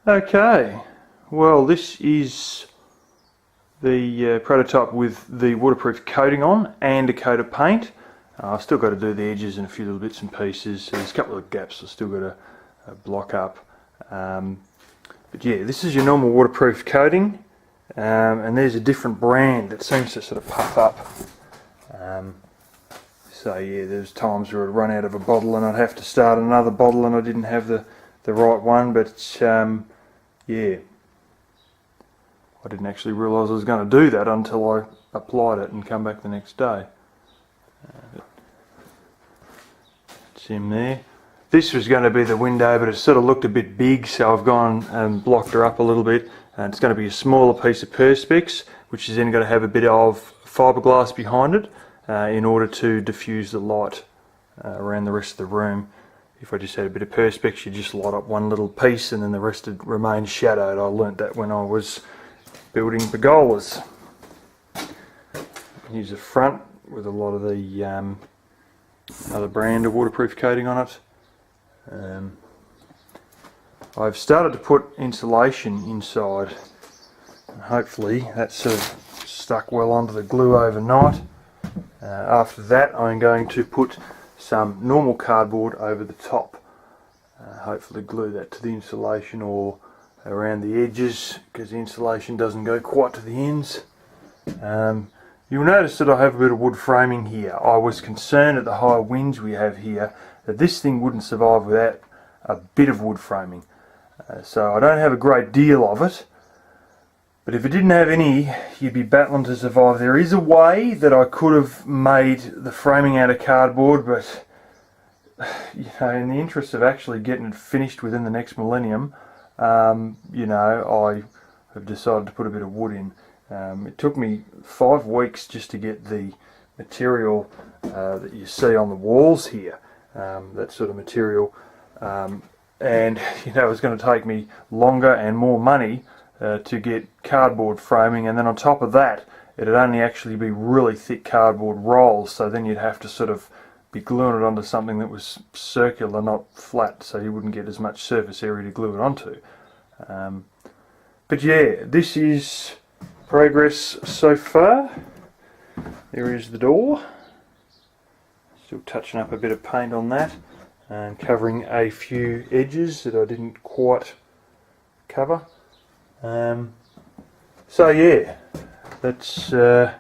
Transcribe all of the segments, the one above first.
Okay, well this is the prototype with the waterproof coating on and a coat of paint. I've still got to do the edges and a few little bits and pieces. There's a couple of gaps I've still got to block up. But yeah, this is your normal waterproof coating, and there's a different brand that seems to sort of puff up. So yeah, there's times where I'd run out of a bottle and I'd have to start another bottle and I didn't have the right one, but yeah, I didn't actually realise I was going to do that until I applied it and come back the next day. It's him there. This was going to be the window, but it sort of looked a bit big, so I've gone and blocked her up a little bit, and it's going to be a smaller piece of Perspex, which is then going to have a bit of fiberglass behind it in order to diffuse the light around the rest of the room. If I just had a bit of Perspex, you just light up one little piece and then the rest would remain shadowed. I learnt that when I was building pergolas. Here's the front with a lot of the other brand of waterproof coating on it. I've started to put insulation inside, and hopefully that's sort of stuck well onto the glue overnight. After that I'm going to put some normal cardboard over the top, hopefully glue that to the insulation or around the edges, because the insulation doesn't go quite to the ends. You'll notice that I have a bit of wood framing here. I was concerned at the high winds we have here that this thing wouldn't survive without a bit of wood framing. So I don't have a great deal of it, but if it didn't have any, you'd be battling to survive. There is a way that I could have made the framing out of cardboard, but you know, in the interest of actually getting it finished within the next millennium, you know, I have decided to put a bit of wood in. It took me 5 weeks just to get the material that you see on the walls here, that sort of material, and you know, it's going to take me longer and more money to get cardboard framing, and then on top of that it'd only actually be really thick cardboard rolls, so then you'd have to sort of be gluing it onto something that was circular, not flat, so you wouldn't get as much surface area to glue it onto. But yeah, this is progress so far. There is the door. Still touching up a bit of paint on that and covering a few edges that I didn't quite cover. So yeah, that's the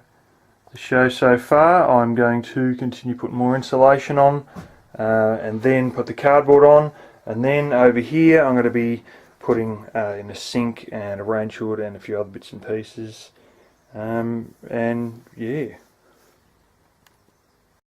show so far. I'm going to continue putting more insulation on and then put the cardboard on, and then over here I'm going to be putting in a sink and a range hood and a few other bits and pieces, and yeah.